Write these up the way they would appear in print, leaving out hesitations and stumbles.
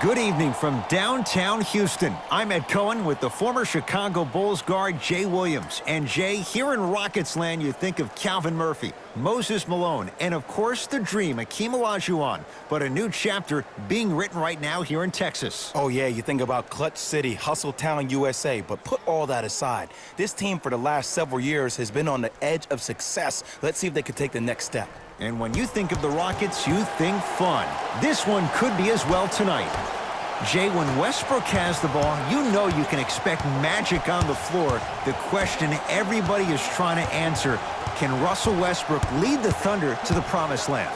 Good evening from downtown Houston. I'm Ed Cohen with the former Chicago Bulls guard Jay Williams. And Jay, here in Rockets land, you think of Calvin Murphy, Moses Malone, and of course the dream, Akeem Olajuwon. But a new chapter being written right now here in Texas. Oh yeah, you think about Clutch City, Hustle Town, USA. But put all that aside. This team for the last several years has been on the edge of success. Let's see if they can take the next step. And when you think of the Rockets, you think fun. This one could be as well tonight. Jay, when Westbrook has the ball, you know you can expect magic on the floor. The question everybody is trying to answer, can Russell Westbrook lead the Thunder to the promised land?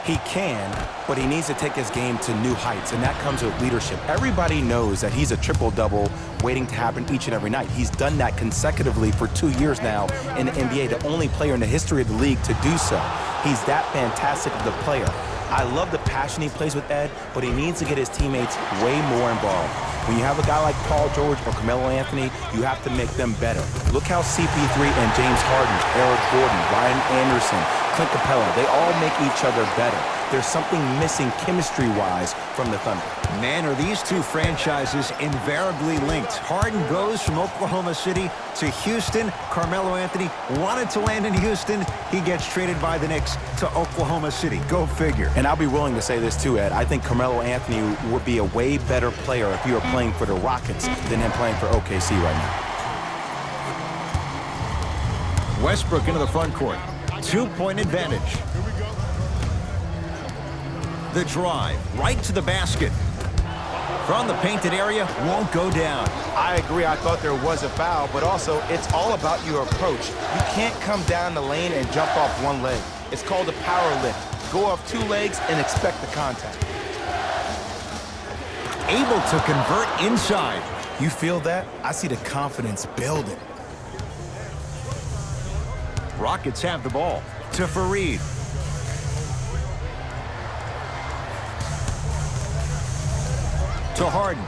He can, but he needs to take his game to new heights, and that comes with leadership. Everybody knows that he's a triple-double waiting to happen each and every night. He's done that consecutively for 2 years now in the NBA, the only player in the history of the league to do so. He's that fantastic of the player. I love the passion he plays with Ed, but he needs to get his teammates way more involved. When you have a guy like Paul George or Carmelo Anthony, you have to make them better. Look how CP3 and James Harden, Eric Gordon, Ryan Anderson, Clint Capella, they all make each other better. There's something missing chemistry-wise from the Thunder. Man, are these two franchises invariably linked. Harden goes from Oklahoma City to Houston. Carmelo Anthony wanted to land in Houston. He gets traded by the Knicks to Oklahoma City. Go figure. And I'll be willing to say this too, Ed. I think Carmelo Anthony would be a way better player if he were playing for the Rockets than him playing for OKC right now. Westbrook into the front court. 2-point advantage. The drive right to the basket. From the painted area, won't go down. I agree. I thought there was a foul, but also it's all about your approach. You can't come down the lane and jump off one leg. It's called a power lift. Go off 2 legs and expect the contact. Able to convert inside. You feel that? I see the confidence building. Rockets have the ball. To Fareed. To Harden.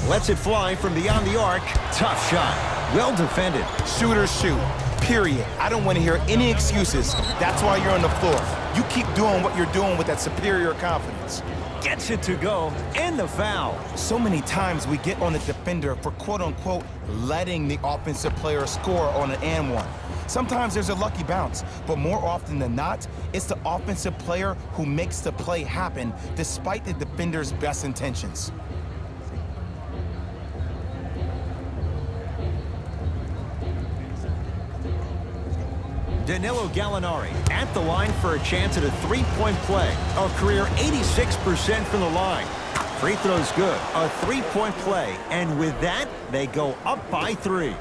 Lets it fly from beyond the arc. Tough shot. Well defended. Shooters shoot. Period. I don't want to hear any excuses. That's why you're on the floor. You keep doing what you're doing with that superior confidence. Gets it to go. And the foul. So many times we get on the defender for quote-unquote letting the offensive player score on an and one. Sometimes there's a lucky bounce, but more often than not, it's the offensive player who makes the play happen despite the defender's best intentions. Danilo Gallinari at the line for a chance at a 3-point play. A career 86% from the line. Free throw's good. A 3-point play. And with that, they go up by 3.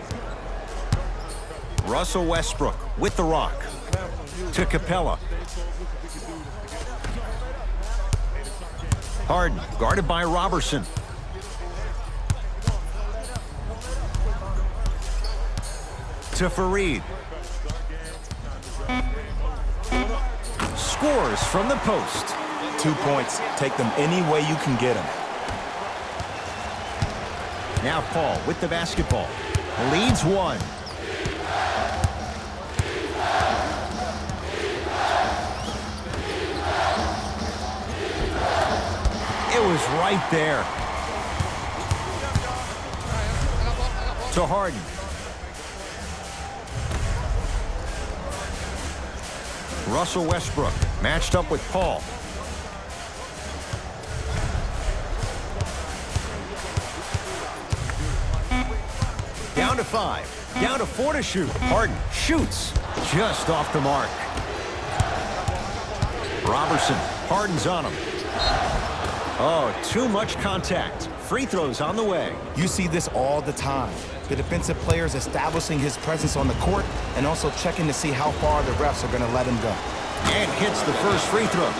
Russell Westbrook with the rock. To Capella. Harden guarded by Robertson. To Fareed. Scores from the post. 2 points. Take them any way you can get them. Now Paul with the basketball. Leads 1. It was right there. To Harden. Russell Westbrook matched up with Paul. Down to 5. Down to 4 to shoot. Harden shoots just off the mark. Robertson. Harden's on him. Oh, too much contact. Free throws on the way. You see this all the time. The defensive players establishing his presence on the court and also checking to see how far the refs are going to let him go. And hits the first free throw.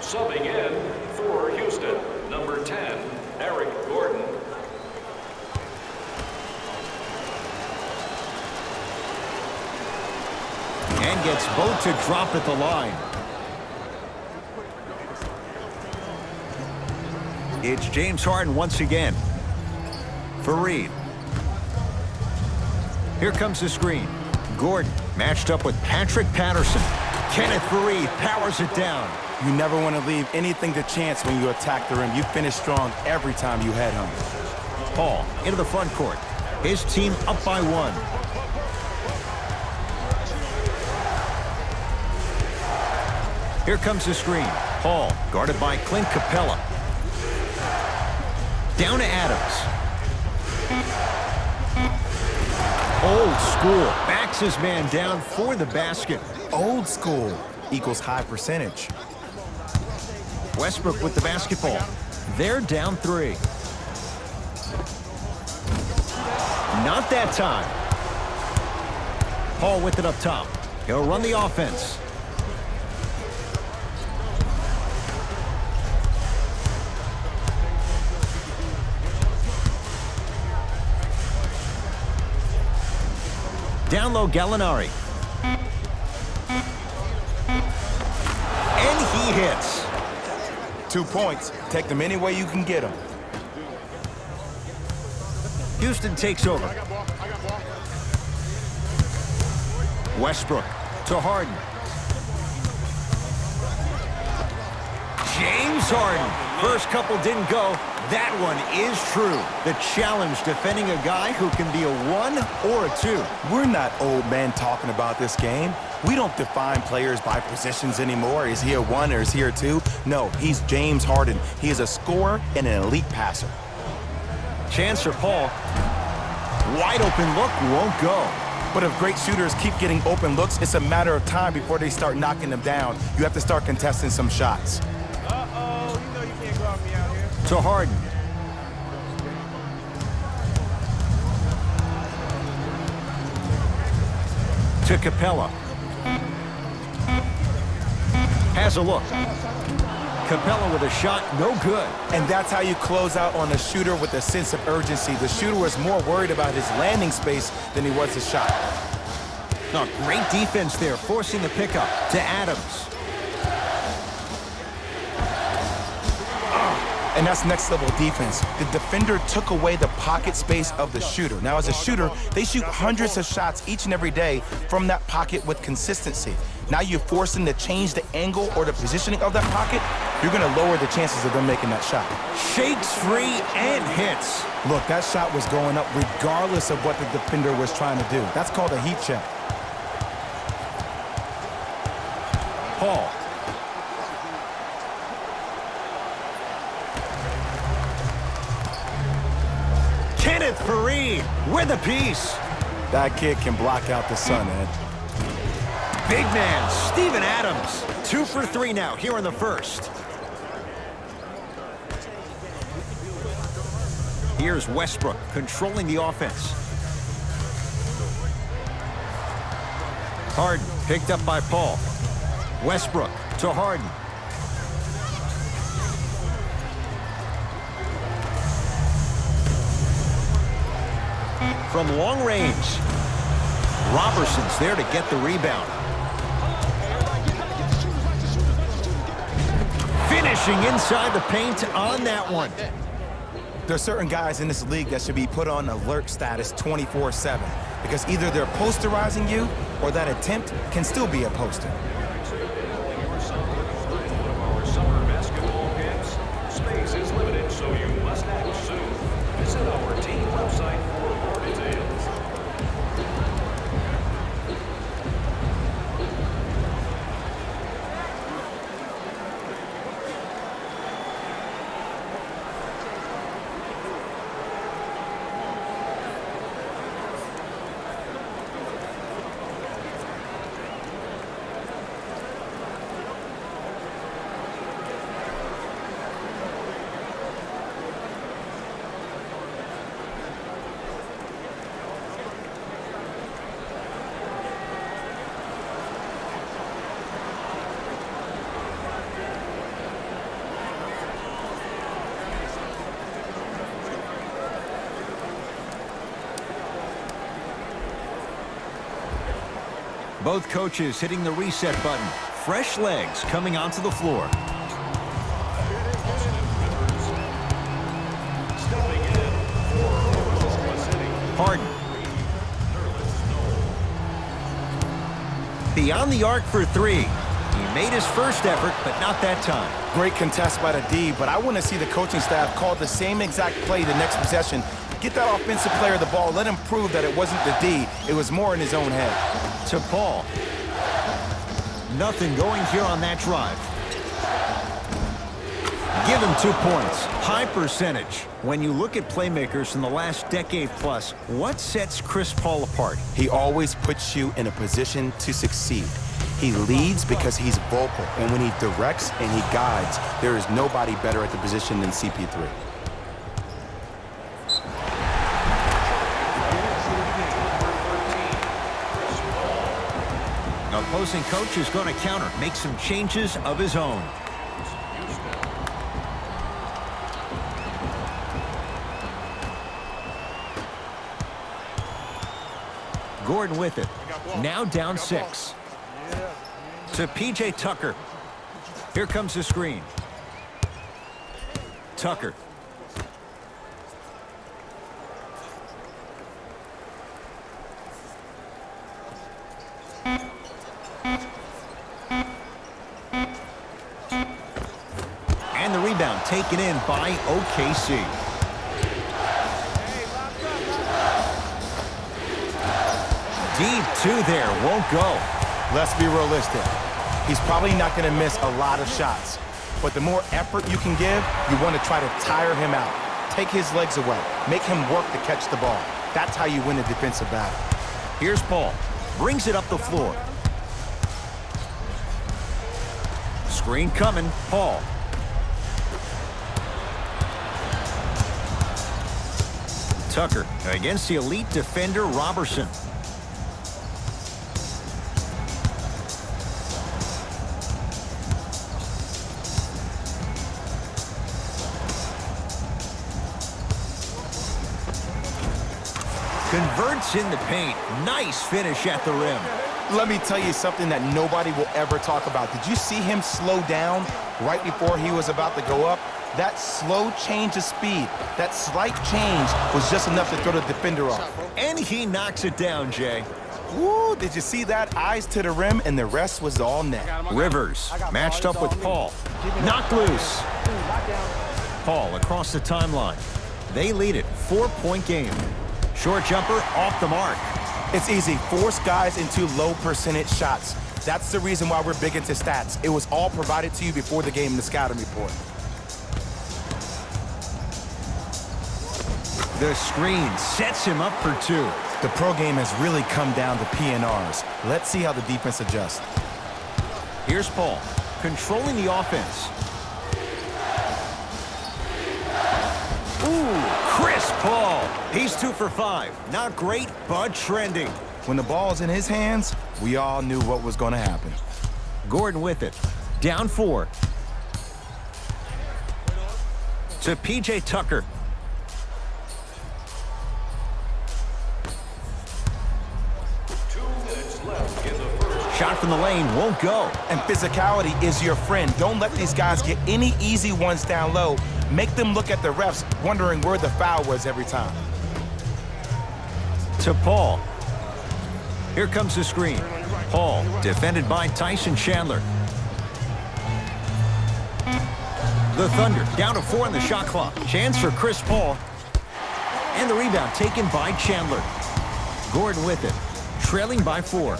Subbing in for Houston, number 10, Eric Gordon. And gets both to drop at the line. It's James Harden once again. Fareed. Here comes the screen. Gordon matched up with Patrick Patterson. Kenneth Faried powers it down. You never want to leave anything to chance when you attack the rim. You finish strong every time you head home. Paul into the front court. His team up by 1. Here comes the screen. Paul guarded by Clint Capella. Down to Adams. Old school. Backs his man down for the basket. Old school equals high percentage. Westbrook with the basketball. They're down 3. Not that time. Paul with it up top. He'll run the offense. Down low, Gallinari. And he hits. 2 points. Take them any way you can get them. Houston takes over. Westbrook to Harden. James Harden. First couple didn't go. That one is true. The challenge defending a guy who can be a 1 or a 2. We're not old men talking about this game. We don't define players by positions anymore. Is he a 1 or is he a 2? No, he's James Harden. He is a scorer and an elite passer. Chance for Paul. Wide open look, won't go. But if great shooters keep getting open looks, it's a matter of time before they start knocking them down. You have to start contesting some shots. Uh-oh, you know you can't guard me out here. To Harden. To Capella. Has a look. Capella with a shot, no good. And that's how you close out on a shooter with a sense of urgency. The shooter was more worried about his landing space than he was his shot. Oh, great defense there, forcing the pickup to Adams. And that's next level defense. The defender took away the pocket space of the shooter. Now as a shooter, they shoot hundreds of shots each and every day from that pocket with consistency. Now you're forcing to change the angle or the positioning of that pocket. You're gonna lower the chances of them making that shot. Shakes free and hits. Look, that shot was going up regardless of what the defender was trying to do. That's called a heat check. Paul. Kenneth Faried with a piece. That kid can block out the sun, Ed. Big man, Steven Adams. 2 for 3 now here in the first. Here's Westbrook controlling the offense. Harden picked up by Paul. Westbrook to Harden. From long range, Roberson's there to get the rebound. Finishing inside the paint on that one. There are certain guys in this league that should be put on alert status 24/7 because either they're posterizing you or that attempt can still be a poster. Our summer basketball camps. Space is limited, so you must act soon. Visit our team website for more details. Both coaches hitting the reset button. Fresh legs coming onto the floor. Stepping in for Oklahoma City. Harden. Beyond the arc for three. He made his first effort, but not that time. Great contest by the D, but I want to see the coaching staff call the same exact play the next possession. Get that offensive player the ball. Let him prove that it wasn't the D. It was more in his own head. To Paul. Nothing going here on that drive. Give him 2 points. High percentage. When you look at playmakers in the last decade plus, what sets Chris Paul apart? He always puts you in a position to succeed. He leads because he's vocal, and when he directs and he guides, there is nobody better at the position than CP3. Opposing coach is going to counter, make some changes of his own. Gordon with it. Now down 6. To P.J. Tucker. Here comes the screen. Tucker. And the rebound taken in by OKC. Deep 2 there, won't go. Let's be realistic. He's probably not going to miss a lot of shots. But the more effort you can give, you want to try to tire him out. Take his legs away. Make him work to catch the ball. That's how you win a defensive battle. Here's Paul. Brings it up the floor. Screen coming. Paul. Tucker against the elite defender Robertson. Converts in the paint. Nice finish at the rim. Let me tell you something that nobody will ever talk about. Did you see him slow down right before he was about to go up? That slow change of speed, that slight change was just enough to throw the defender off. And he knocks it down, Jay. Woo, did you see that? Eyes to the rim, and the rest was all net. Rivers matched up with Paul. Knocked loose. Paul across the timeline. They lead it. 4-point game. Short jumper off the mark. It's easy. Force guys into low percentage shots. That's the reason why we're big into stats. It was all provided to you before the game in the scouting report. The screen sets him up for 2. The pro game has really come down to PNRs. Let's see how the defense adjusts. Here's Paul, controlling the offense. Ooh, Chris Paul. He's 2 for 5. Not great, but trending. When the ball's in his hands, we all knew what was going to happen. Gordon with it. Down 4. To P.J. Tucker. Shot from the lane won't go. And physicality is your friend. Don't let these guys get any easy ones down low. Make them look at the refs, wondering where the foul was every time. To Paul. Here comes the screen. Paul, defended by Tyson Chandler. The Thunder down to 4 on the shot clock. Chance for Chris Paul. And the rebound taken by Chandler. Gordon with it. Trailing by 4.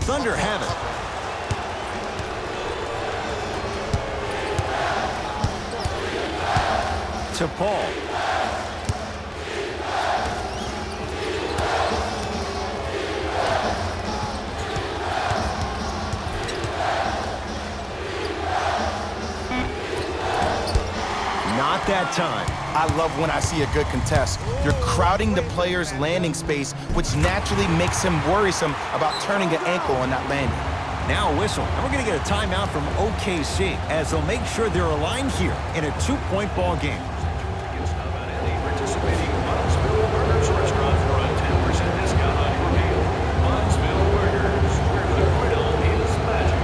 Thunder have it. To Paul. Not that time. I love when I see a good contest. You're crowding the player's landing space, which naturally makes him worrisome about turning an ankle on that landing. Now a whistle, and we're going to get a timeout from OKC as they'll make sure they're aligned here in a 2-point ball game. Stop at any participating Bonsville Burgers restaurant for a 10% discount on your meal. Bonsville Burgers, where the grill is magic.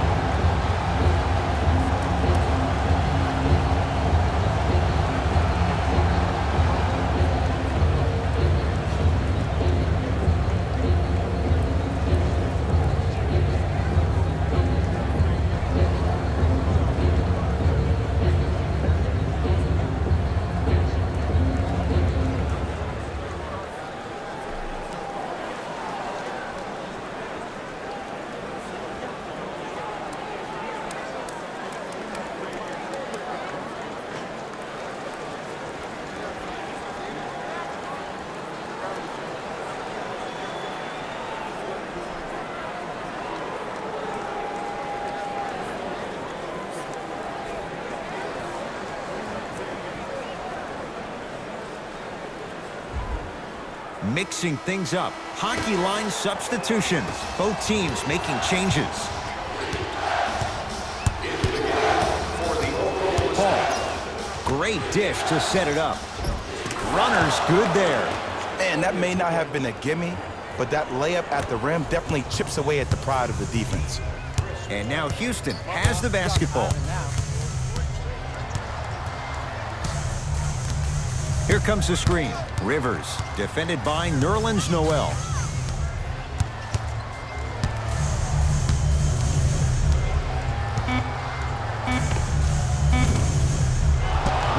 mixing things up. Hockey line substitutions. Both teams making changes. Paul. Great dish to set it up. Runner's good there. And that may not have been a gimme, but that layup at the rim definitely chips away at the pride of the defense. And now Houston has the basketball. Here comes the screen. Rivers, defended by Nerlens Noel.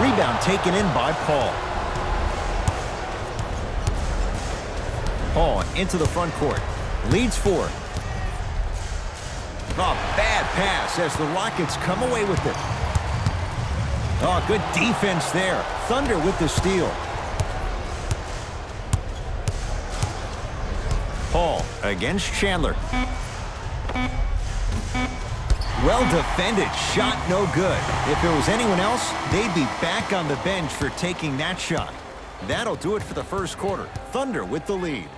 Rebound taken in by Paul. Paul into the front court. Leads 4. Oh, bad pass as the Rockets come away with it. Oh, good defense there. Thunder with the steal. Paul against Chandler. Well defended. Shot no good. If it was anyone else, they'd be back on the bench for taking that shot. That'll do it for the first quarter. Thunder with the lead.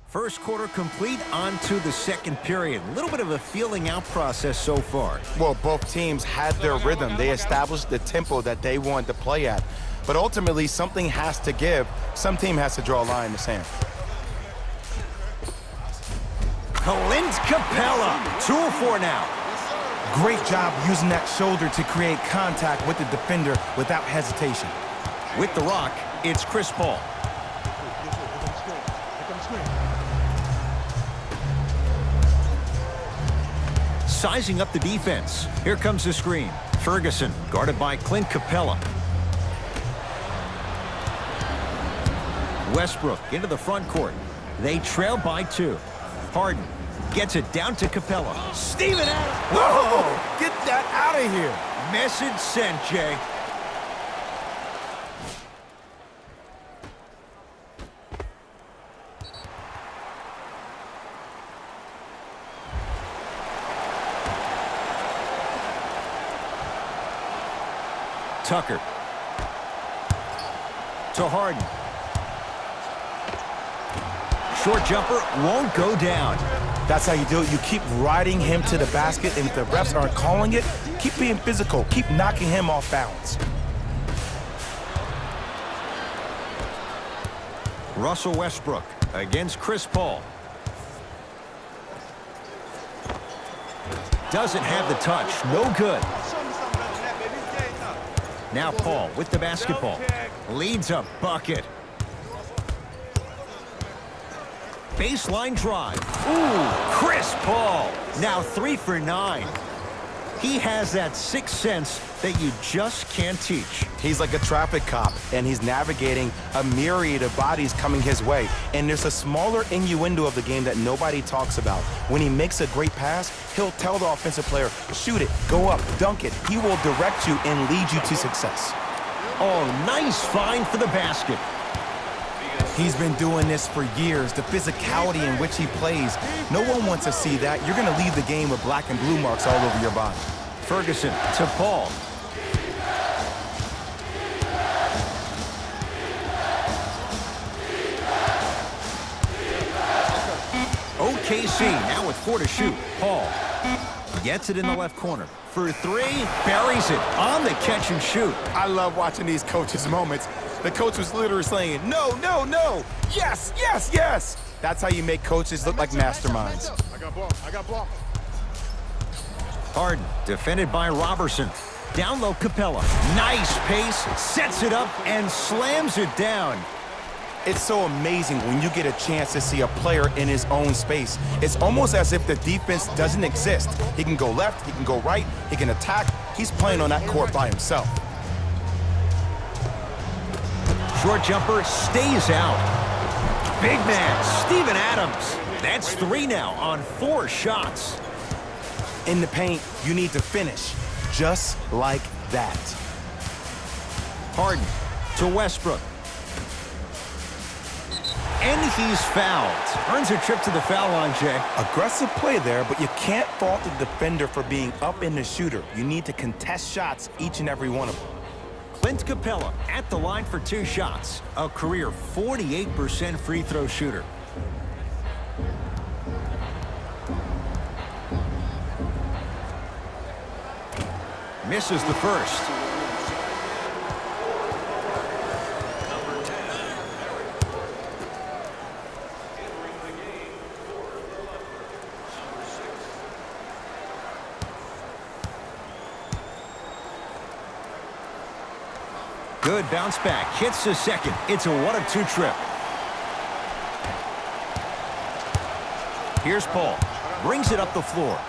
First quarter complete, on to the second period. A little bit of a feeling out process so far. Well, both teams had their rhythm. They established the tempo that they wanted to play at. But ultimately, something has to give. Some team has to draw a line in the sand. Clint Capella, 2 of 4 now. Great job using that shoulder to create contact with the defender without hesitation. With the rock, it's Chris Paul. Sizing up the defense. Here comes the screen. Ferguson, guarded by Clint Capella. Westbrook into the front court. They trail by 2. Harden gets it down to Capella. Steven Adams. Whoa! Get that out of here. Message sent, Jay. Tucker to Harden. Short jumper won't go down. That's how you do it. You keep riding him to the basket, and if the refs aren't calling it, keep being physical. Keep knocking him off balance. Russell Westbrook against Chris Paul. Doesn't have the touch. No good. Now Paul with the basketball. Leads a bucket. Baseline drive. Ooh, Chris Paul. Now 3 for 9. He has that sixth sense that you just can't teach. He's like a traffic cop, and he's navigating a myriad of bodies coming his way. And there's a smaller innuendo of the game that nobody talks about. When he makes a great pass, he'll tell the offensive player, shoot it, go up, dunk it. He will direct you and lead you to success. Oh, nice find for the basket. He's been doing this for years. The physicality in which he plays, no one wants to see that. You're going to leave the game with black and blue marks all over your body. Ferguson to Paul. OKC now with 4 to shoot. Paul gets it in the left corner. For 3, buries it on the catch and shoot. I love watching these coaches' moments. The coach was literally saying, no, no, no, yes, yes, yes. That's how you make coaches look like masterminds. I got ball. I got ball. Harden, defended by Robertson. Down low, Capella. Nice pace, sets it up, and slams it down. It's so amazing when you get a chance to see a player in his own space. It's almost as if the defense doesn't exist. He can go left, he can go right, he can attack. He's playing on that court by himself. Short jumper stays out. Big man, Steven Adams. That's 3 now on 4 shots. In the paint, you need to finish just like that. Harden to Westbrook. And he's fouled. Earns a trip to the foul line, Jay. Aggressive play there, but you can't fault the defender for being up in the shooter. You need to contest shots, each and every one of them. Clint Capella at the line for 2 shots. A career 48% free throw shooter. Misses the first. Good bounce back. Hits the second. It's a 1-of-2 trip. Here's Paul. Brings it up the floor.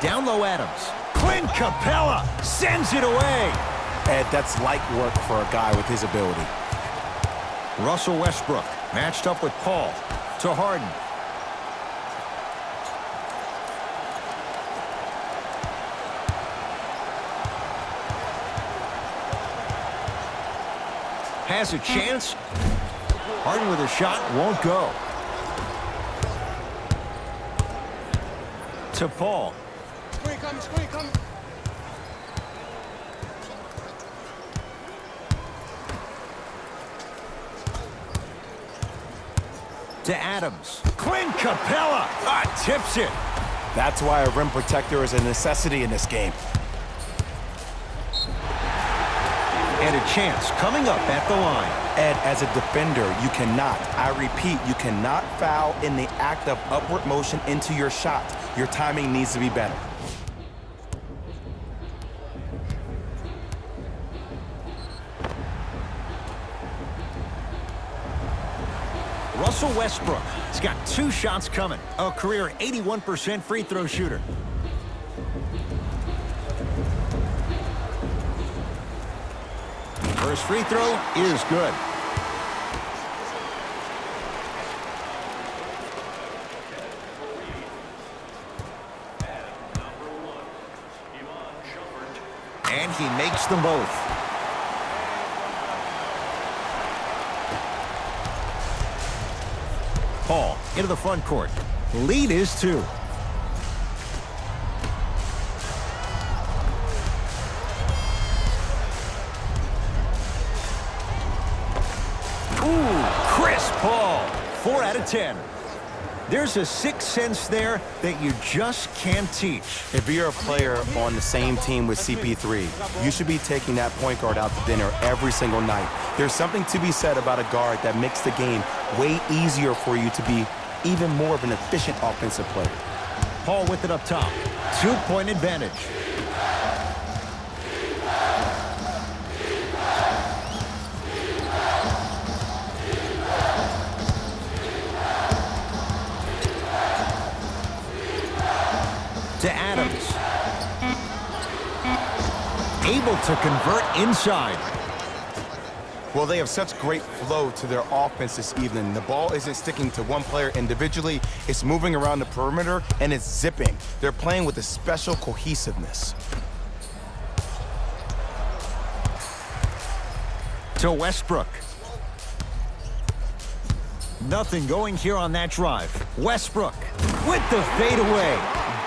Down low Adams. Clint Capella sends it away. Ed, that's light work for a guy with his ability. Russell Westbrook matched up with Paul to Harden. Has a chance. Harden with a shot, won't go. To Paul. Screen coming, screen coming. To Adams. Clint Capella tips it. That's why a rim protector is a necessity in this game. And a chance coming up at the line. Ed, as a defender, you cannot, I repeat, you cannot foul in the act of upward motion into your shot. Your timing needs to be better. Russell Westbrook has got 2 shots coming. A career 81% free throw shooter. First free throw is good. And he makes them both. Paul into the front court. Lead is 2. Chris Paul, 4 out of 10. There's a 6th sense there that you just can't teach. If you're a player on the same team with CP3, you should be taking that point guard out to dinner every single night. There's something to be said about a guard that makes the game way easier for you to be even more of an efficient offensive player. Paul with it up top. 2-point advantage. To Adams. Able to convert inside. Well, they have such great flow to their offense this evening. The ball isn't sticking to one player individually. It's moving around the perimeter, and it's zipping. They're playing with a special cohesiveness. To Westbrook. Nothing going here on that drive. Westbrook with the fadeaway.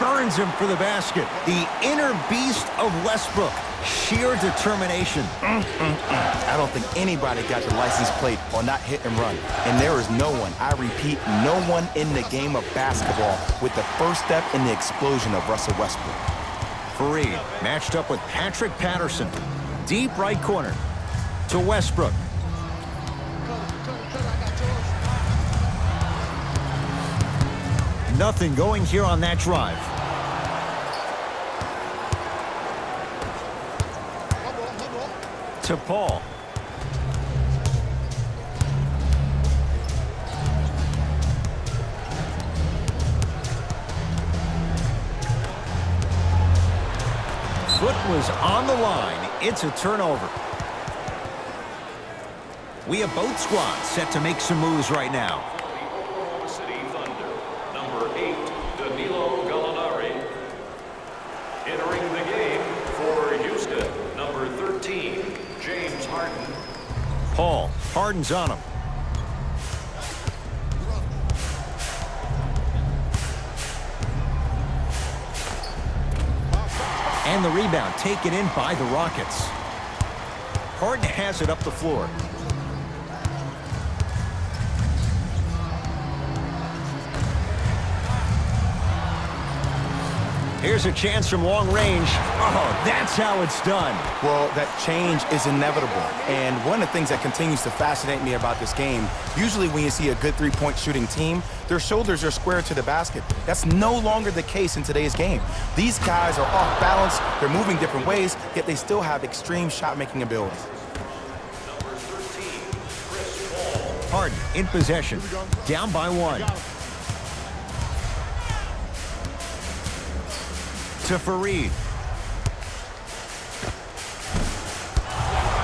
Burns him for the basket. The inner beast of Westbrook. Sheer determination. I don't think anybody got the license plate on that hit and run. And there is no one, I repeat, no one in the game of basketball with the first step in the explosion of Russell Westbrook. Fareed matched up with Patrick Patterson. Deep right corner. To Westbrook. Nothing going here on that drive. To Paul. Foot was on the line. It's a turnover. We have both squads set to make some moves right now. Oklahoma City Thunder, number 8, Danilo Gallinari. Entering the game for Houston, number 13, James Harden. Harden's on him. And the rebound taken in by the Rockets. Harden has it up the floor. Here's a chance from long range. Oh, that's how it's done. Well, that change is inevitable. And one of the things that continues to fascinate me about this game, usually when you see a good three-point shooting team, their shoulders are square to the basket. That's no longer the case in today's game. These guys are off balance, they're moving different ways, yet they still have extreme shot-making ability. Harden in possession, down by 1. To Fareed.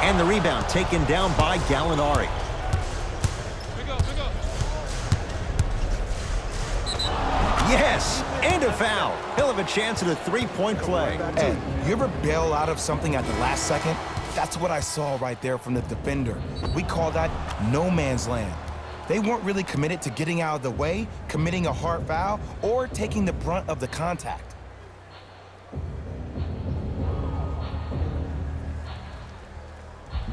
And the rebound taken down by Gallinari. Yes, and a foul. He'll have a chance at a three-point play. Ed, you ever bail out of something at the last second? That's what I saw right there from the defender. We call that no man's land. They weren't really committed to getting out of the way, committing a hard foul, or taking the brunt of the contact.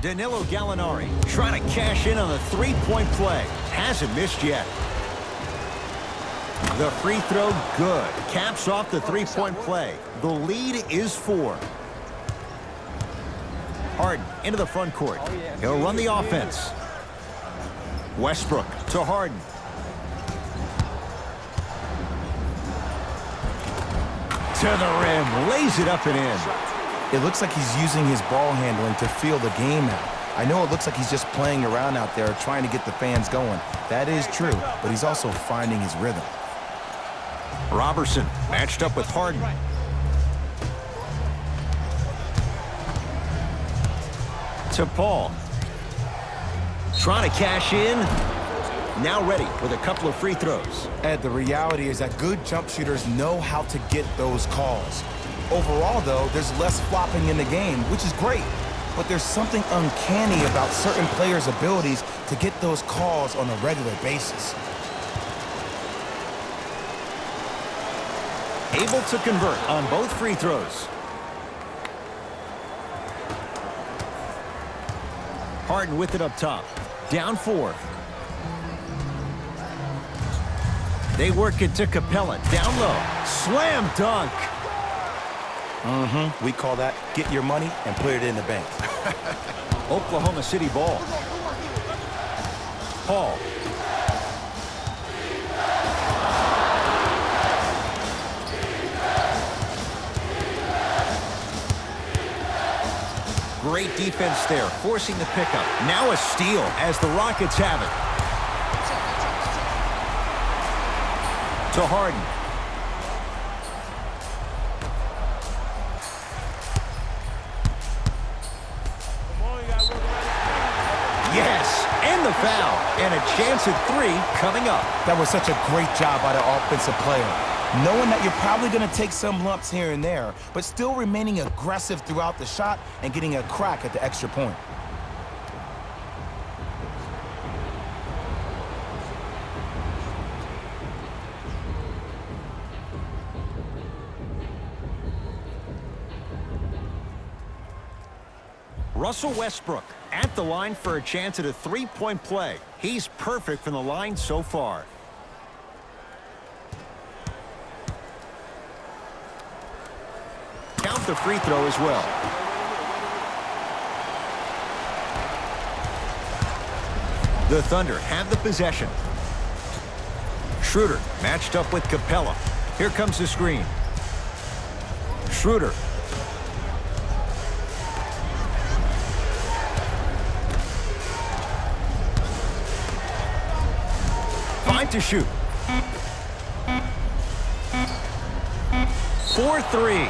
Danilo Gallinari trying to cash in on the three-point play. Hasn't missed yet. The free throw good. Caps off the three-point play. The lead is 4. Harden into the front court. He'll run the offense. Westbrook to Harden. To the rim. Lays it up and in. It looks like he's using his ball handling to feel the game out. I know it looks like he's just playing around out there trying to get the fans going. That is true, but he's also finding his rhythm. Robertson matched up with Harden. To Paul. Trying to cash in. Now ready with a couple of free throws. Ed, the reality is that good jump shooters know how to get those calls. Overall, though, there's less flopping in the game, which is great. But there's something uncanny about certain players' abilities to get those calls on a regular basis. Able to convert on both free throws. Harden with it up top. Down 4. They work it to Capella. Down low. Slam dunk. We call that get your money and put it in the bank. Oklahoma City ball. Paul. Great defense there, forcing the pickup. Now a steal as the Rockets have it. To Harden. Yes, and the foul. And a chance at 3 coming up. That was such a great job by the offensive player. Knowing that you're probably going to take some lumps here and there, but still remaining aggressive throughout the shot and getting a crack at the extra point. Russell Westbrook at the line for a chance at a three-point play. He's perfect from the line so far. Count the free throw as well. The Thunder have the possession. Schroeder matched up with Capella. Here comes the screen. Schroeder. Fine to shoot. 4-3.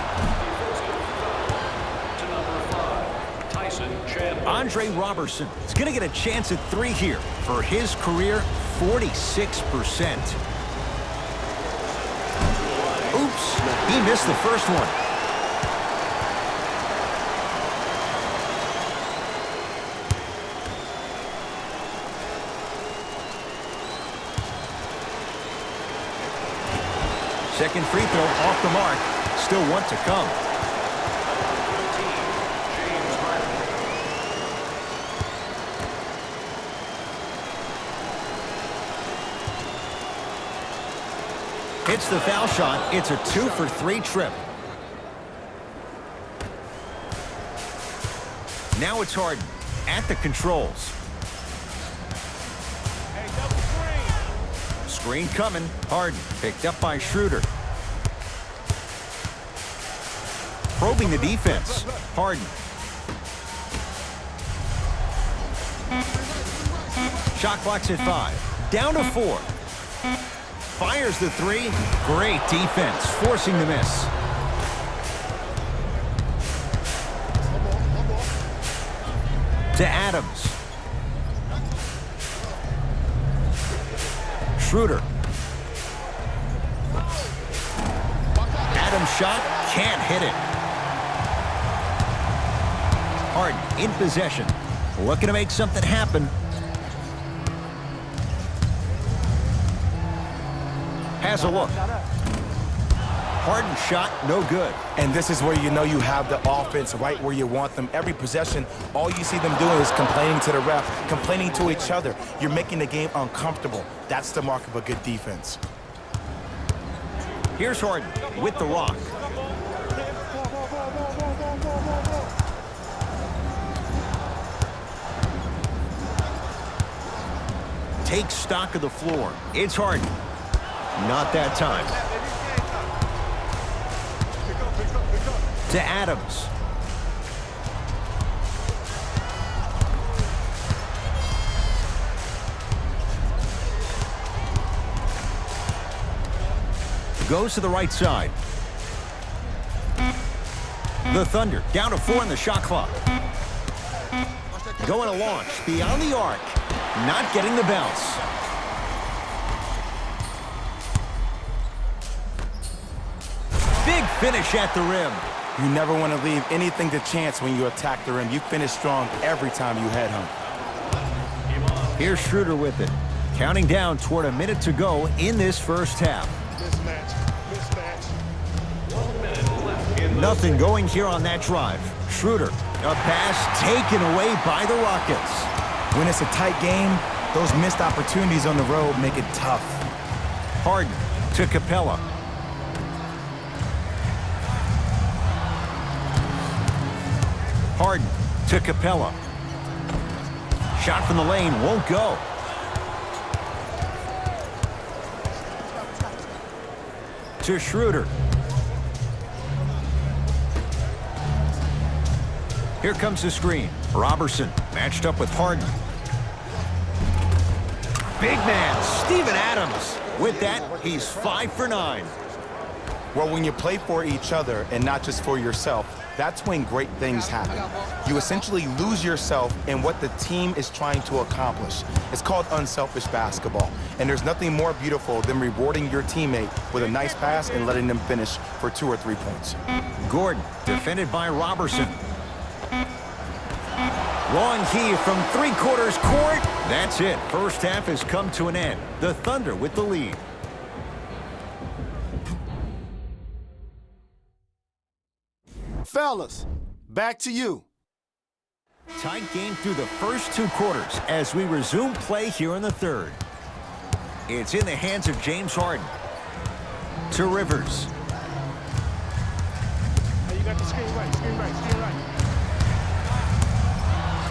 Andre Robertson is going to get a chance at 3 here. For his career, 46%. Oops, he missed the first one. second free throw off the mark. Still one to come. Hits the foul shot. It's a 2-for-3 trip. Now it's Harden at the controls. Hey, double screen. Screen coming. Harden picked up by Schroeder. Probing the defense. Harden. Shot clock's at 5. Down to 4. Fires the 3. Great defense, forcing the miss. To Adams. Schroeder. Adams' shot, can't hit it. Harden in possession. Looking to make something happen. Has a look. Harden shot, no good. And this is where you know you have the offense right where you want them. Every possession, all you see them doing is complaining to the ref, complaining to each other. You're making the game uncomfortable. That's the mark of a good defense. Here's Harden with the rock. Takes stock of the floor. It's Harden. Not that time. To Adams. Goes to the right side. The Thunder down to 4 in the shot clock. Going to launch beyond the arc. Not getting the bounce. Big finish at the rim. You never want to leave anything to chance when you attack the rim. You finish strong every time you head home. Here's Schroeder with it. Counting down toward a minute to go in this first half. Mismatch. Nothing going here on that drive. Schroeder, a pass taken away by the Rockets. When it's a tight game, those missed opportunities on the road make it tough. Harden to Capella. Harden to Capella. Shot from the lane won't go. To Schroeder. Here comes the screen. Robertson matched up with Harden. Big man, Steven Adams. With that, he's 5 for 9. Well, when you play for each other and not just for yourself, that's when great things happen. You essentially lose yourself in what the team is trying to accomplish. It's called unselfish basketball. And there's nothing more beautiful than rewarding your teammate with a nice pass and letting them finish for 2 or 3 points. Gordon, defended by Robertson. Long key from 3/4 court. That's it. First half has come to an end. The Thunder with the lead. Fellas, back to you. Tight game through the first 2 quarters as we resume play here in the third. It's in the hands of James Harden. To Rivers. Hey, you got the screen right.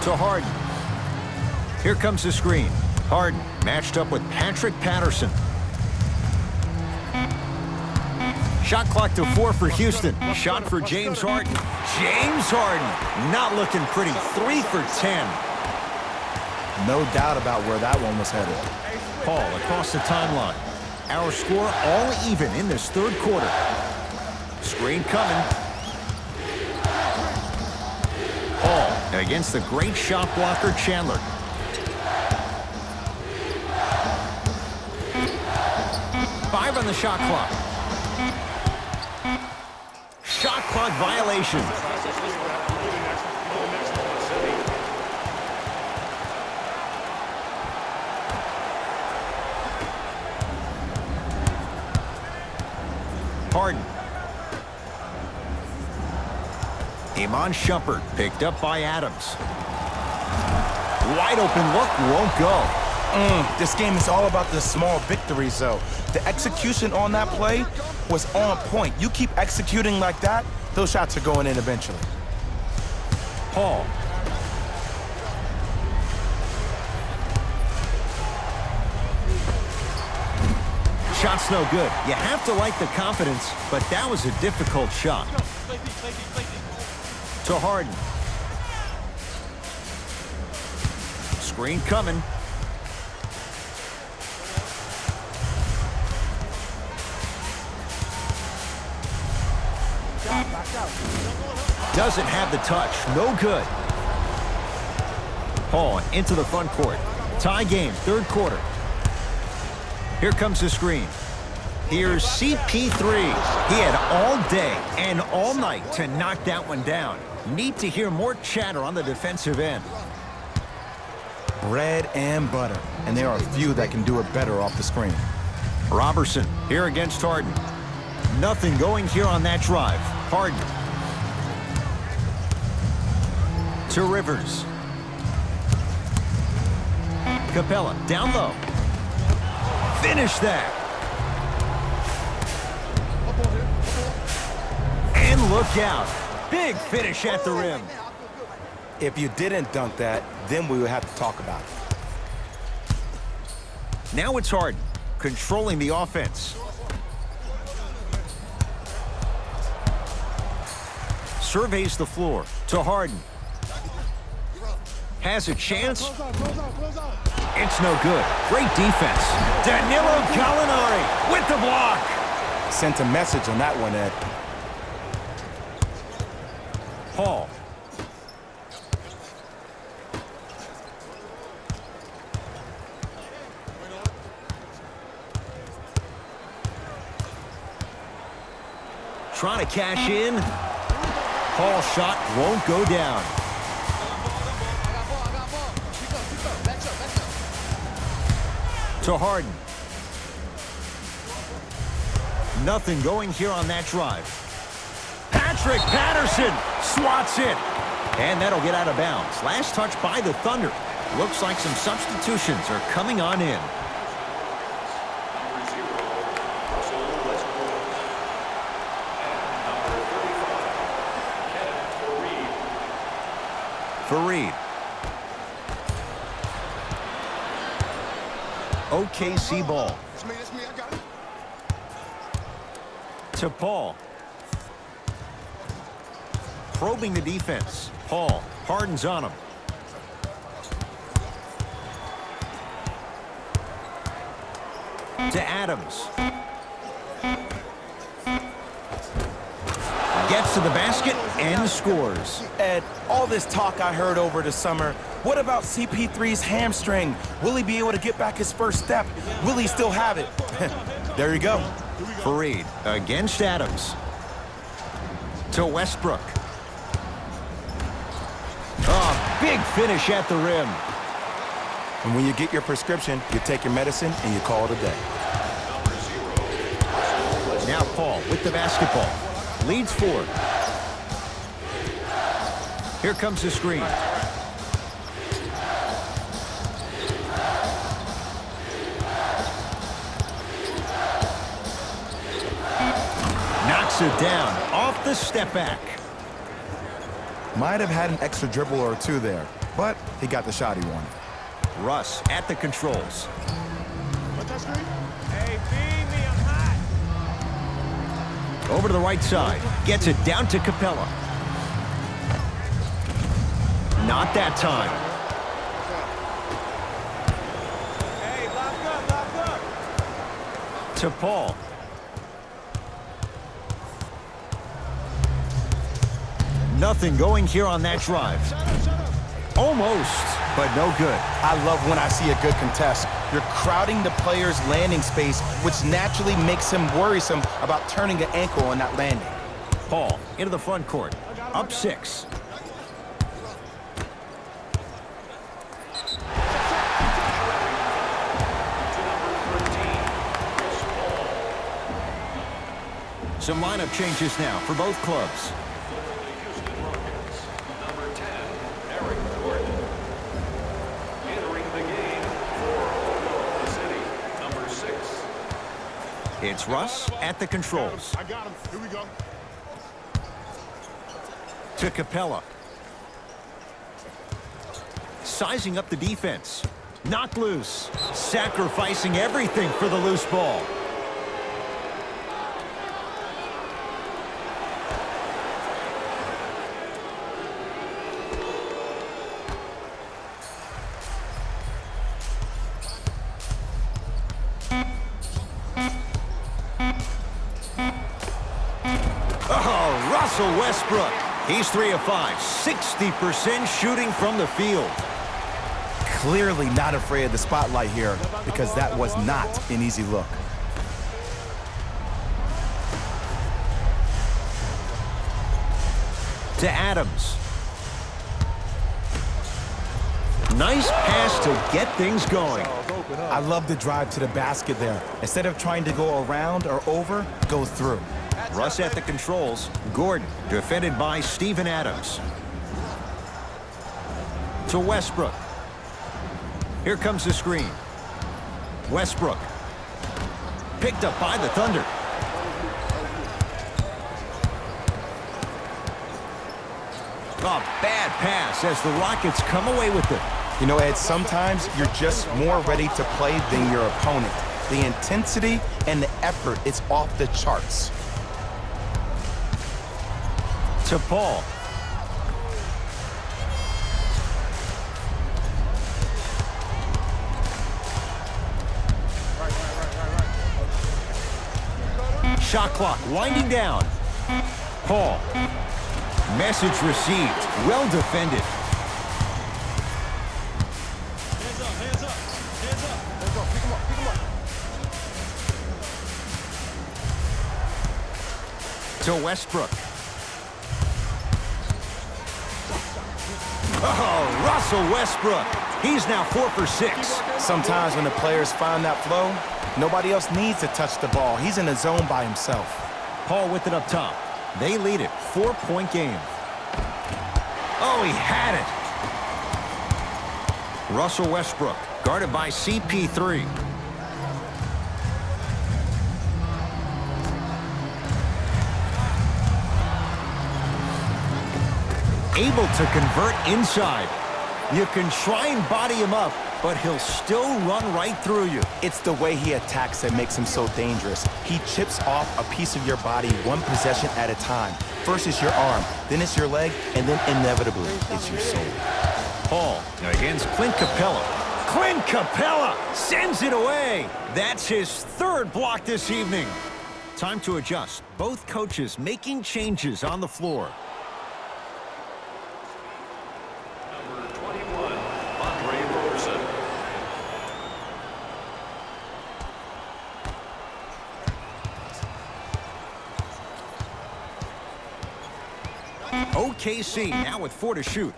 To Harden. Here comes the screen. Harden matched up with Patrick Patterson. Shot clock to 4 for Houston. Shot for James Harden. James Harden not looking pretty. 3 for 10. No doubt about where that one was headed. Paul across the timeline. Our score all even in this third quarter. Screen coming. Paul against the great shot blocker Chandler. Five on the shot clock. Shot clock violation. Harden. Iman Shumpert picked up by Adams. Wide open look, won't go. This game is all about the small victories, though. The execution on that play was on point. You keep executing like that, those shots are going in eventually. Paul. Shot's no good. You have to like the confidence, but that was a difficult shot. To Harden. Screen coming. Doesn't have the touch. No good. Paul into the front court. Tie game, third quarter. Here comes the screen. Here's CP3. He had all day and all night to knock that one down. Need to hear more chatter on the defensive end. Bread and butter. And there are a few that can do it better off the screen. Robertson here against Harden. Nothing going here on that drive. Harden. To Rivers. Capella down low. Finish that. And look out. Big finish at the rim. If you didn't dunk that, then we would have to talk about it. Now it's Harden, controlling the offense. Surveys the floor to Harden. Has a chance. It's no good. Great defense. Danilo Gallinari with the block. Sent a message on that one, Ed. Paul. Trying to cash in. Paul's shot won't go down. To Harden. Nothing going here on that drive. Patrick Patterson swats it. And that'll get out of bounds. Last touch by the Thunder. Looks like some substitutions are coming on in. Fareed. OKC ball. To Paul. Probing the defense. Paul. Harden's on him. To Adams. Gets to the basket and scores. Ed, all this talk I heard over the summer, what about CP3's hamstring? Will he be able to get back his first step? Will he still have it? There you go. Fareed against Adams. To Westbrook. Oh, big finish at the rim. And when you get your prescription, you take your medicine and you call it a day. Now Paul with the basketball. Leads 4. Here comes the screen. Knocks it down off the step back. Might have had an extra dribble or two there, but he got the shot he wanted. Russ at the controls. Hey, feed me, I'm hot. Over to the right side. Gets it down to Capella. Not that time. Hey, lock up. To Paul. Nothing going here on that drive. Almost, but no good. I love when I see a good contest. You're crowding the player's landing space, which naturally makes him worrisome about turning an ankle on that landing. Paul into the front court. Up 6. Some lineup changes now for both clubs. For the Houston Rockets, number 10, Eric Gordon. Entering the game for Oklahoma City, number 6. It's Russ at the controls. I got him. Here we go. To Capella. Sizing up the defense. Knocked loose. Sacrificing everything for the loose ball. Oh, Russell Westbrook. He's 3 of 5, 60% shooting from the field. Clearly not afraid of the spotlight here because that was not an easy look. To Adams. Nice pass to get things going. I love the drive to the basket there. Instead of trying to go around or over, go through. Russ at the controls. Gordon, defended by Steven Adams. To Westbrook. Here comes the screen. Westbrook. Picked up by the Thunder. A bad pass as the Rockets come away with it. You know, Ed, sometimes you're just more ready to play than your opponent. The intensity and the effort is off the charts. To Paul. Shot clock winding down. Paul. Message received. Well defended. Hands up, hands up, hands up. Let's go. Pick him up. Pick him up. To Westbrook. Oh, Russell Westbrook. He's now 4 for 6. Sometimes when the players find that flow, nobody else needs to touch the ball. He's in the zone by himself. Paul with it up top. They lead it. 4-point game. Oh, he had it. Russell Westbrook, guarded by CP3. Able to convert inside. You can try and body him up, but he'll still run right through you. It's the way he attacks that makes him so dangerous. He chips off a piece of your body one possession at a time. First it's your arm, then it's your leg, and then inevitably it's your soul. Paul against Clint Capella. Clint Capella sends it away. That's his 3rd block this evening. Time to adjust. Both coaches making changes on the floor. Number 21, Andre Roberson. OKC now with 4 to shoot.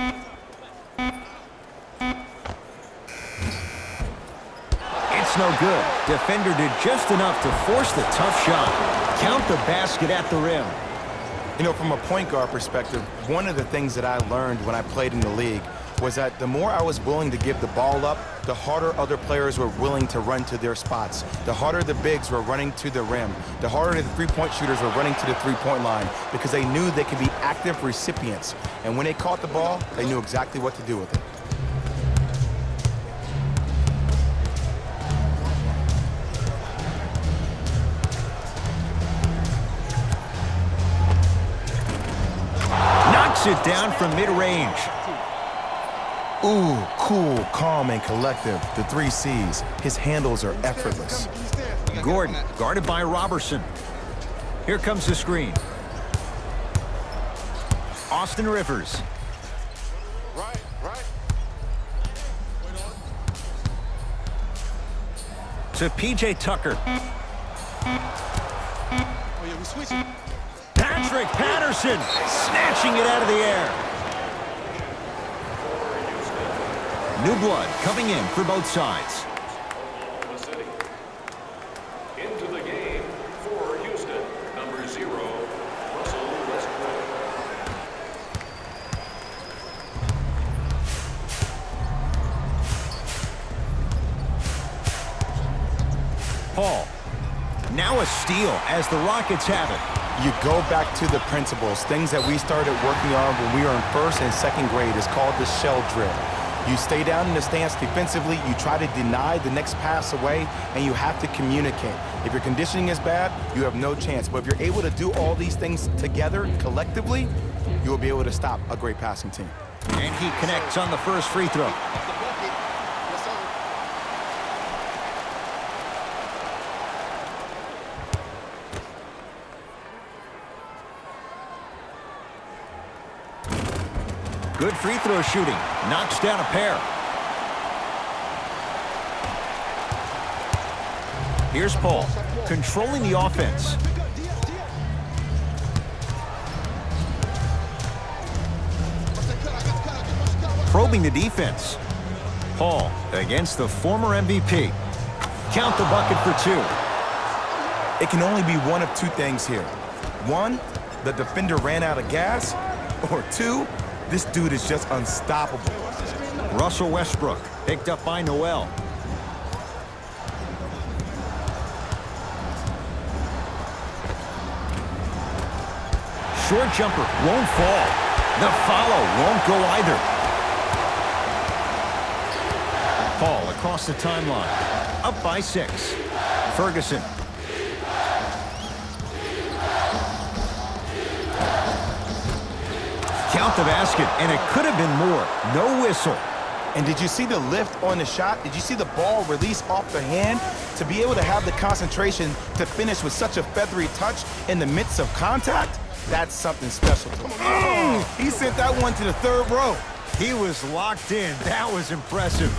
It's no good. Defender did just enough to force the tough shot. Count the basket at the rim. You know, from a point guard perspective, one of the things that I learned when I played in the league was that the more I was willing to give the ball up, the harder other players were willing to run to their spots. The harder the bigs were running to the rim. The harder the three-point shooters were running to the three-point line because they knew they could be active recipients. And when they caught the ball, they knew exactly what to do with it. Knocks it down from mid-range. Ooh, cool, calm, and collective. The 3 C's. His handles are effortless. Gordon, guarded by Robertson. Here comes the screen. Austin Rivers. Right. To P.J. Tucker. Oh, yeah, we switching. Patrick Patterson snatching it out of the air. New blood coming in for both sides. Oklahoma City. Into the game for Houston, number 0, A steal as the Rockets have it. You go back to the principles, things that we started working on when we were in first and second grade. It's called the shell drill. You stay down in the stance defensively, you try to deny the next pass away, and you have to communicate. If your conditioning is bad, you have no chance. But if you're able to do all these things together, collectively, you will be able to stop a great passing team. And he connects on the first free throw. Yes, sir. Good free throw shooting. Knocks down a pair. Here's Paul, controlling the offense. Probing the defense. Paul against the former MVP. Count the bucket for two. It can only be one of two things here. One, the defender ran out of gas, or two, this dude is just unstoppable. Russell Westbrook picked up by Noel. Short jumper won't fall. The follow won't go either. Paul across the timeline. Up by 6. Ferguson. Count the basket, and it could have been more. No whistle. And did you see the lift on the shot? Did you see the ball release off the hand? To be able to have the concentration to finish with such a feathery touch in the midst of contact, that's something special to him. He sent that one to the third row. He was locked in. That was impressive.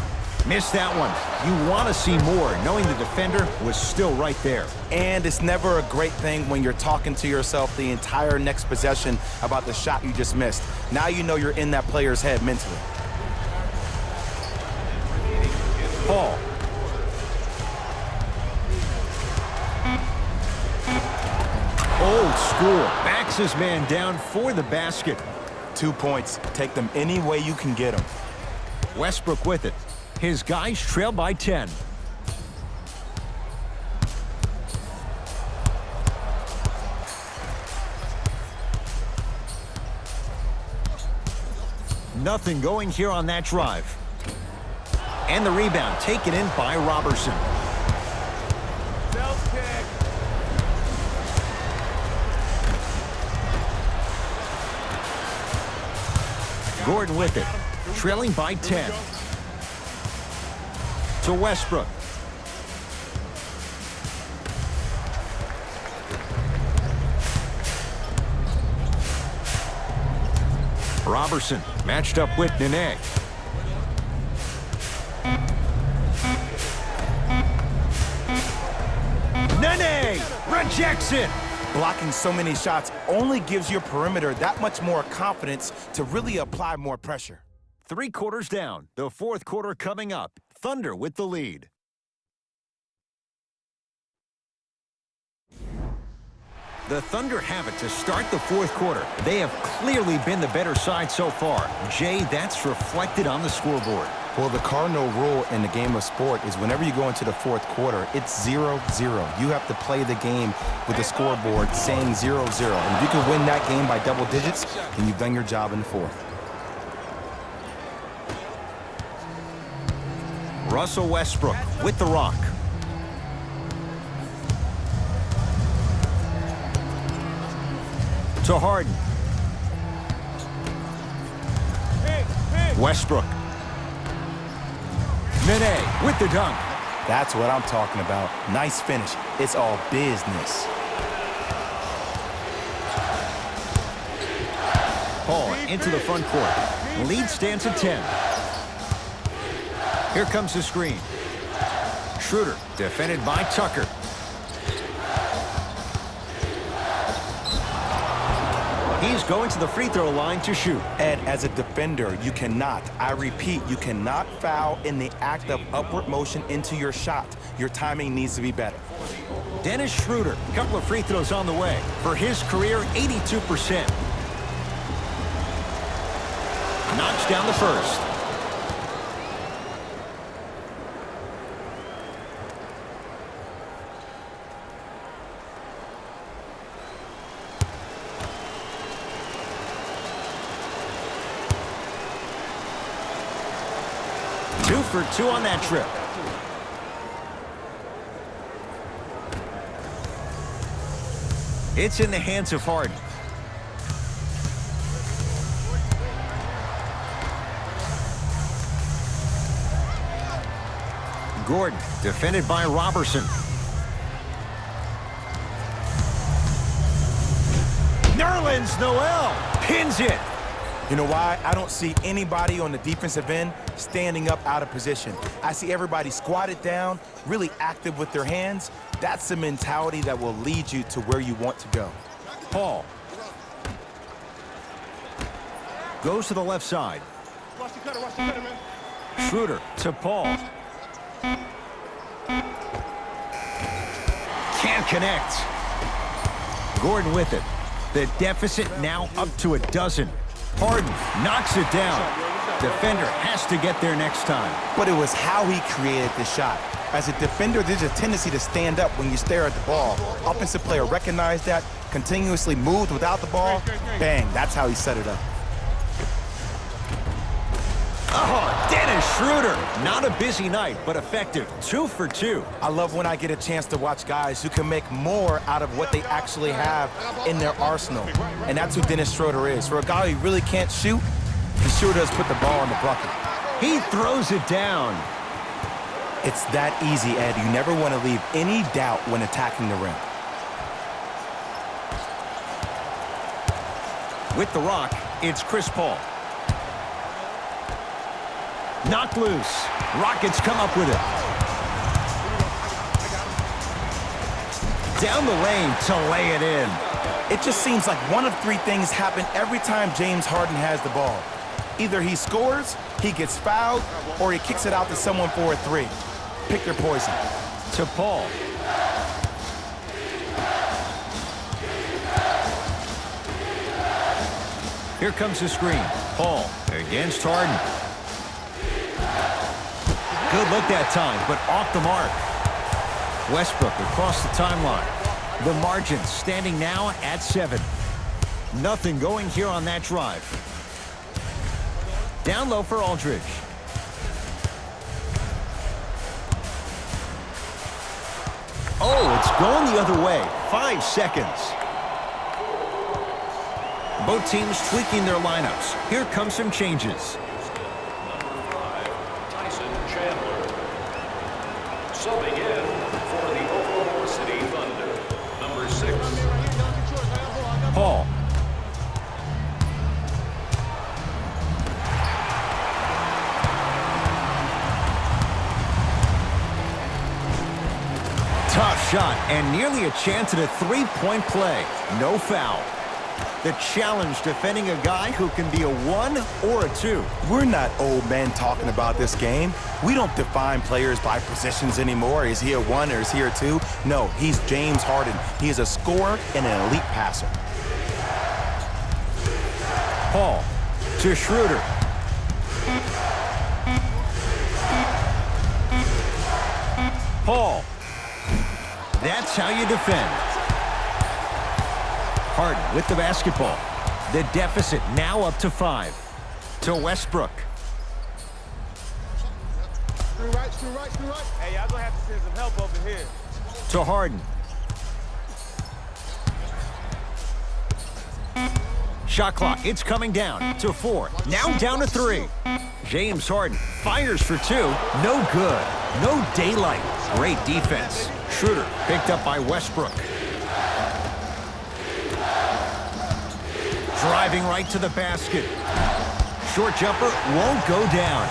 Missed that one. You want to see more, knowing the defender was still right there. And it's never a great thing when you're talking to yourself the entire next possession about the shot you just missed. Now you know you're in that player's head mentally. Paul. Old school. Backs his man down for the basket. 2 points. Take them any way you can get them. Westbrook with it. His guys trail by 10. Nothing going here on that drive. And the rebound taken in by Robertson. Gordon with it. Trailing by 10. To Westbrook. Robertson matched up with Nene. Nene rejects it. Blocking so many shots only gives your perimeter that much more confidence to really apply more pressure. 3 quarters down. The fourth quarter coming up. Thunder with the lead. The Thunder have it to start the fourth quarter. They have clearly been the better side so far. Jay, that's reflected on the scoreboard. Well, the cardinal rule in the game of sport is whenever you go into the fourth quarter, it's 0-0. You have to play the game with the scoreboard saying 0-0. And if you can win that game by double digits, then you've done your job in the fourth. Russell Westbrook with the rock. To Harden. Westbrook. Nene with the dunk. That's what I'm talking about. Nice finish. It's all business. Paul into the front court. Lead stands at 10. Here comes the screen. Schroeder defended by Tucker. He's going to the free throw line to shoot. Ed, as a defender, you cannot, I repeat, you cannot foul in the act of upward motion into your shot. Your timing needs to be better. Dennis Schroeder, a couple of free throws on the way. For his career, 82%. Knocks down the first. 2 for 2 on that trip. It's in the hands of Harden. Gordon, defended by Robertson. Nerlens Noel pins it. You know why? I don't see anybody on the defensive end standing up out of position. I see everybody squatted down, really active with their hands. That's the mentality that will lead you to where you want to go. Paul goes to the left side. Watch the cutter, man. Schroeder to Paul. Can't connect. Gordon with it. The deficit now up to a dozen. Harden knocks it down. Defender has to get there next time. But it was how he created the shot. As a defender, there's a tendency to stand up when you stare at the ball. Offensive player recognized that, continuously moved without the ball. Bang, that's how he set it up. Oh, Dennis Schroeder. Not a busy night, but effective. 2 for 2. I love when I get a chance to watch guys who can make more out of what they actually have in their arsenal. And that's who Dennis Schroeder is. For a guy who really can't shoot, he sure does put the ball in the bucket. He throws it down. It's that easy, Ed. You never want to leave any doubt when attacking the rim. With the rock, it's Chris Paul. Knocked loose. Rockets come up with it. Down the lane to lay it in. It just seems like one of three things happen every time James Harden has the ball. Either he scores, he gets fouled, or he kicks it out to someone for a three. Pick your poison. To Paul. Here comes the screen. Paul against Harden. Good look that time, but off the mark. Westbrook across the timeline. The margin standing now at 7. Nothing going here on that drive. Down low for Aldridge. Oh, it's going the other way. 5 seconds. Both teams tweaking their lineups. Here come some changes. Subbing in for the Oklahoma City Thunder, number 6. Paul. Tough shot and nearly a chance at a three-point play. No foul. The challenge defending a guy who can be a 1 or a 2. We're not old men talking about this game. We don't define players by positions anymore. Is he a 1 or is he a 2? No, he's James Harden. He is a scorer and an elite passer. Paul to Schroeder. Paul. That's how you defend. Harden with the basketball. The deficit now up to 5. To Westbrook. Screw right. Hey, y'all gonna have to send some help over here. To Harden. Shot clock, it's coming down to 4. Now down to 3. James Harden fires for 2. No good. No daylight. Great defense. Schroeder picked up by Westbrook. Driving right to the basket. Short jumper won't go down.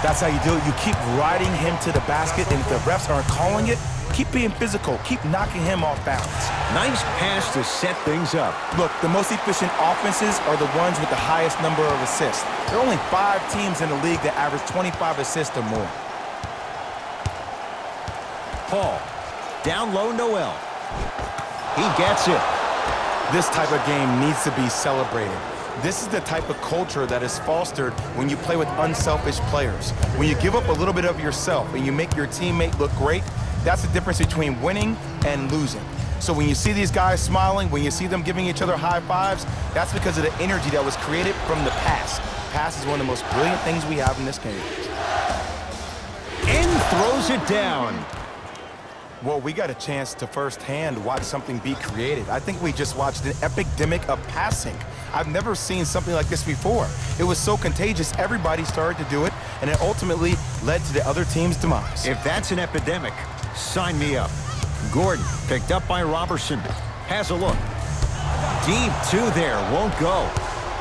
That's how you do it. You keep riding him to the basket, and if the refs aren't calling it, keep being physical. Keep knocking him off balance. Nice pass to set things up. Look, the most efficient offenses are the ones with the highest number of assists. There are only 5 teams in the league that average 25 assists or more. Paul. Down low, Noel. He gets it. This type of game needs to be celebrated. This is the type of culture that is fostered when you play with unselfish players. When you give up a little bit of yourself and you make your teammate look great, that's the difference between winning and losing. So when you see these guys smiling, when you see them giving each other high fives, that's because of the energy that was created from the pass. Pass is one of the most brilliant things we have in this game. throws it down. Well, we got a chance to firsthand watch something be created. I think we just watched an epidemic of passing. I've never seen something like this before. It was so contagious, everybody started to do it, and it ultimately led to the other team's demise. If that's an epidemic, sign me up. Gordon picked up by Robertson. Has a look. Deep two there, won't go.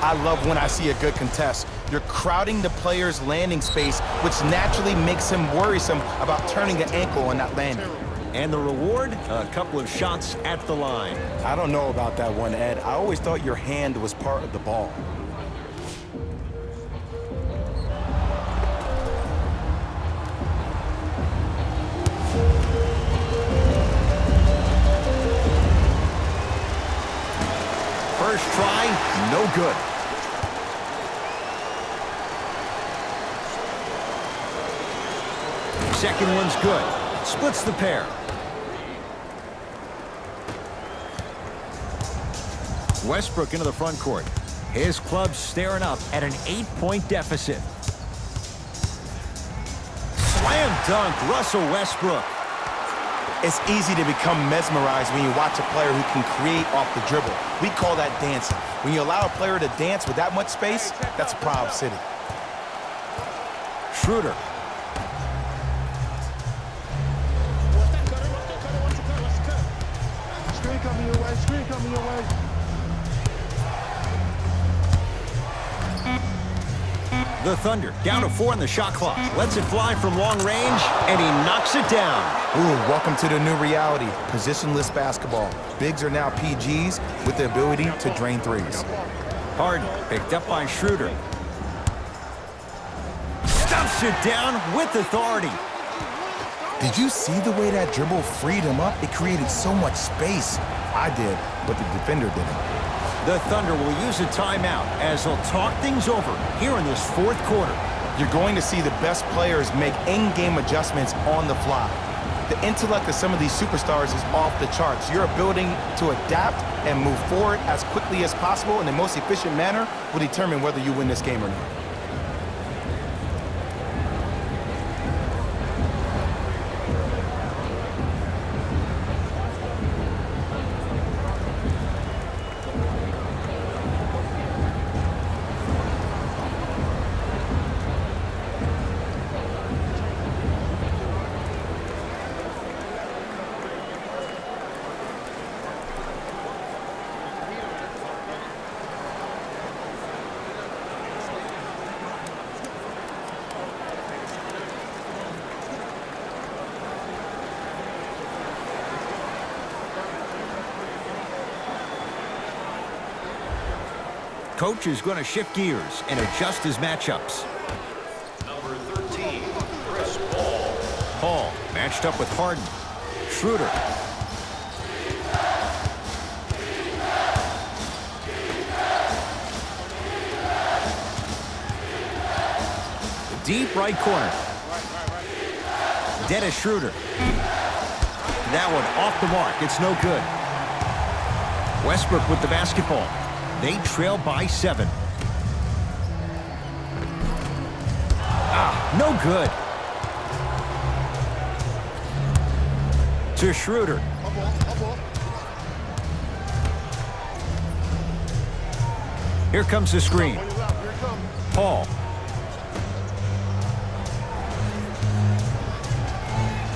I love when I see a good contest. You're crowding the player's landing space, which naturally makes him worrisome about turning the ankle on that landing. And the reward, a couple of shots at the line. I don't know about that one, Ed. I always thought your hand was part of the ball. First try, no good. Second one's good. Splits the pair. Westbrook into the front court. His club staring up at an 8-point deficit. Slam dunk, Russell Westbrook. It's easy to become mesmerized when you watch a player who can create off the dribble. We call that dancing. When you allow a player to dance with that much space, that's Prob City. Schroeder. Screen coming your way, screen coming your way. The Thunder down to 4 in the shot clock. Lets it fly from long range, and he knocks it down. Ooh, welcome to the new reality. Positionless basketball. Bigs are now PGs with the ability to drain threes. Harden picked up by Schroeder. Stuffs it down with authority. Did you see the way that dribble freed him up? It created so much space. I did, but the defender didn't. The Thunder will use a timeout as they'll talk things over here in this fourth quarter. You're going to see the best players make in-game adjustments on the fly. The intellect of some of these superstars is off the charts. Your ability to adapt and move forward as quickly as possible in the most efficient manner will determine whether you win this game or not. Coach is going to shift gears and adjust his matchups. Number 13, Chris Paul. Paul matched up with Harden. Schroeder. Deep right corner. Dennis Schroeder. That one off the mark. It's no good. Westbrook with the basketball. They trail by 7. No good. To Schroeder. Here comes the screen. Paul.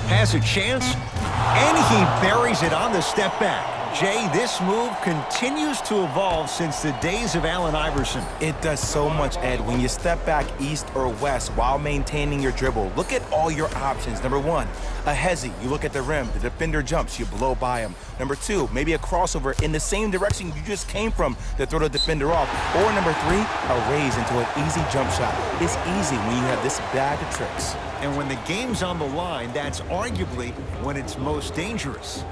Has a chance, and he buries it on the step back. Jay, this move continues to evolve since the days of Allen Iverson. It does so much, Ed. When you step back east or west while maintaining your dribble, look at all your options. Number 1, a hezi. You look at the rim. The defender jumps. You blow by him. Number 2, maybe a crossover in the same direction you just came from to throw the defender off. Or number 3, a raise into an easy jump shot. It's easy when you have this bag of tricks. And when the game's on the line, that's arguably when it's most dangerous.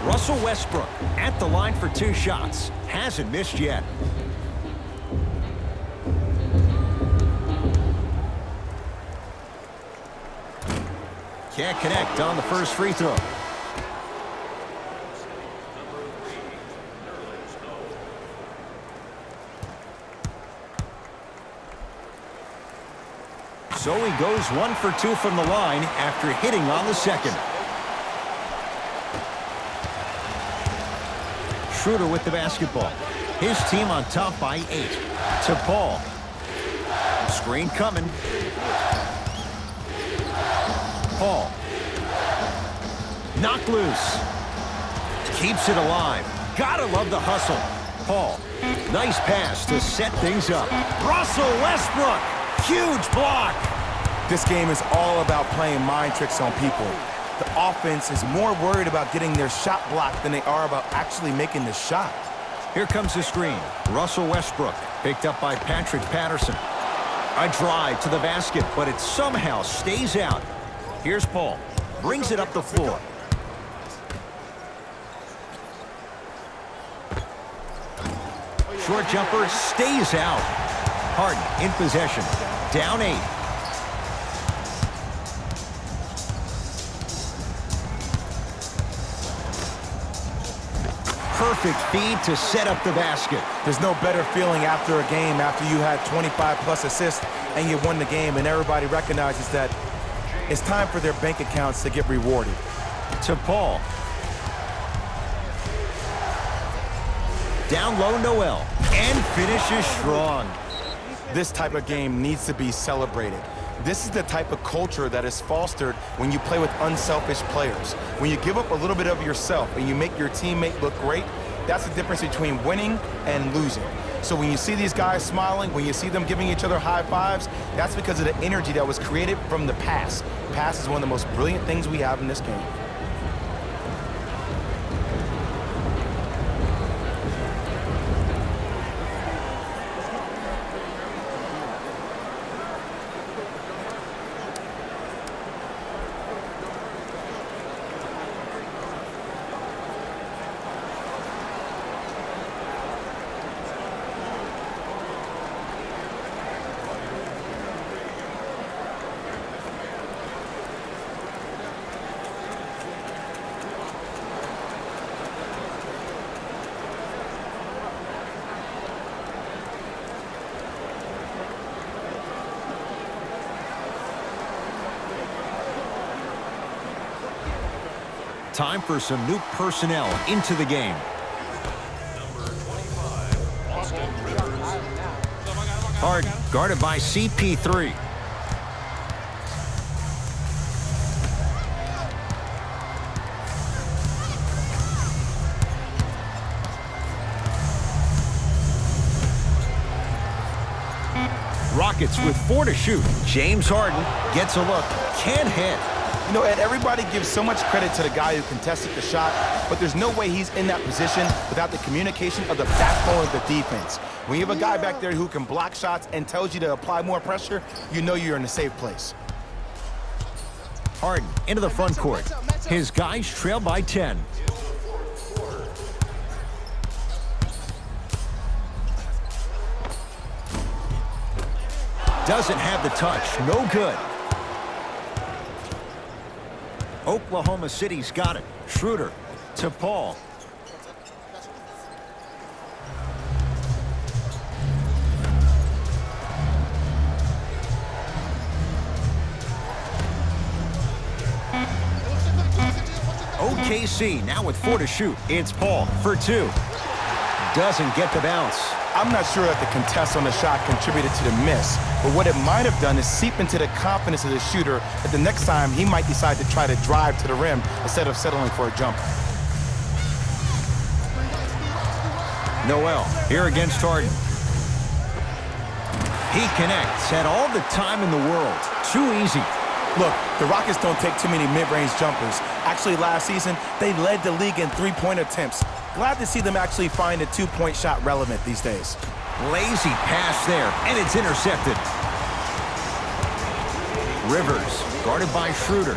Russell Westbrook at the line for 2 shots. Hasn't missed yet. Can't connect on the first free throw. So he goes 1 for 2 from the line after hitting on the second. Schroeder with the basketball. His team on top by 8. To Paul. Screen coming. Paul. Knocked loose. Keeps it alive. Gotta love the hustle. Paul. Nice pass to set things up. Russell Westbrook. Huge block. This game is all about playing mind tricks on people. The offense is more worried about getting their shot blocked than they are about actually making the shot. Here comes the screen. Russell Westbrook picked up by Patrick Patterson. A drive to the basket, but it somehow stays out. Here's Paul. Brings it up the floor. Short jumper stays out. Harden in possession. Down 8. Perfect feed to set up the basket. There's no better feeling after a game after you had 25-plus assists and you won the game and everybody recognizes that it's time for their bank accounts to get rewarded. To Paul. Down low, Noel. And finishes strong. This type of game needs to be celebrated. This is the type of culture that is fostered when you play with unselfish players. When you give up a little bit of yourself and you make your teammate look great, that's the difference between winning and losing. So when you see these guys smiling, when you see them giving each other high fives, that's because of the energy that was created from the pass. Pass is one of the most brilliant things we have in this game. Time for some new personnel into the game. Number 25, Austin Rivers. Harden guarded by CP3. Rockets with 4 to shoot. James Harden gets a look. Can't hit. You know, Ed, everybody gives so much credit to the guy who contested the shot, but there's no way he's in that position without the communication of the backbone of the defense. When you have a guy back there who can block shots and tells you to apply more pressure, you know you're in a safe place. Harden into the front court. His guys trail by 10. Doesn't have the touch. No good. Oklahoma City's got it. Schroeder to Paul. OKC now with 4 to shoot. It's Paul for 2. Doesn't get the bounce. I'm not sure that the contest on the shot contributed to the miss, but what it might have done is seep into the confidence of the shooter that the next time he might decide to try to drive to the rim instead of settling for a jumper. Noel here against Harden. He connects, had all the time in the world. Too easy. Look, the Rockets don't take too many mid-range jumpers. Actually, last season, they led the league in three-point attempts. Glad to see them actually find a two-point shot relevant these days. Lazy pass there, and it's intercepted. Rivers, guarded by Schroeder.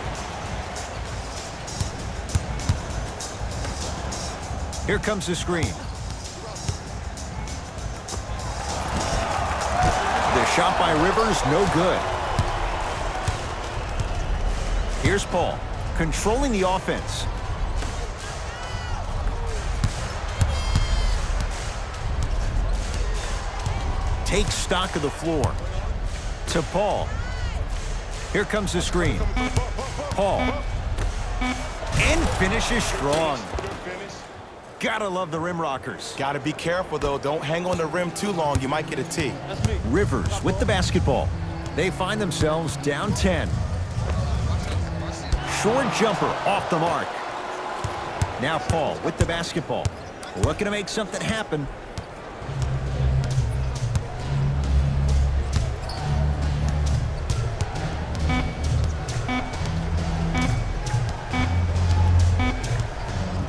Here comes the screen. The shot by Rivers, no good. Here's Paul, controlling the offense. Takes stock of the floor. To Paul. Here comes the screen. Paul. And finishes strong. Gotta love the rim rockers. Gotta be careful, though. Don't hang on the rim too long. You might get a tee. Rivers with the basketball. They find themselves down 10. Short jumper off the mark. Now Paul with the basketball. Looking to make something happen.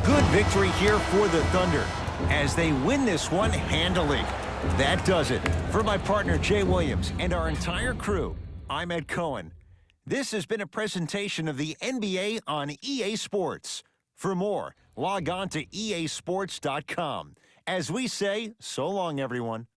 Good victory here for the Thunder as they win this one handily. That does it. For my partner Jay Williams and our entire crew, I'm Ed Cohen. This has been a presentation of the NBA on EA Sports. For more, log on to easports.com. As we say, so long, everyone.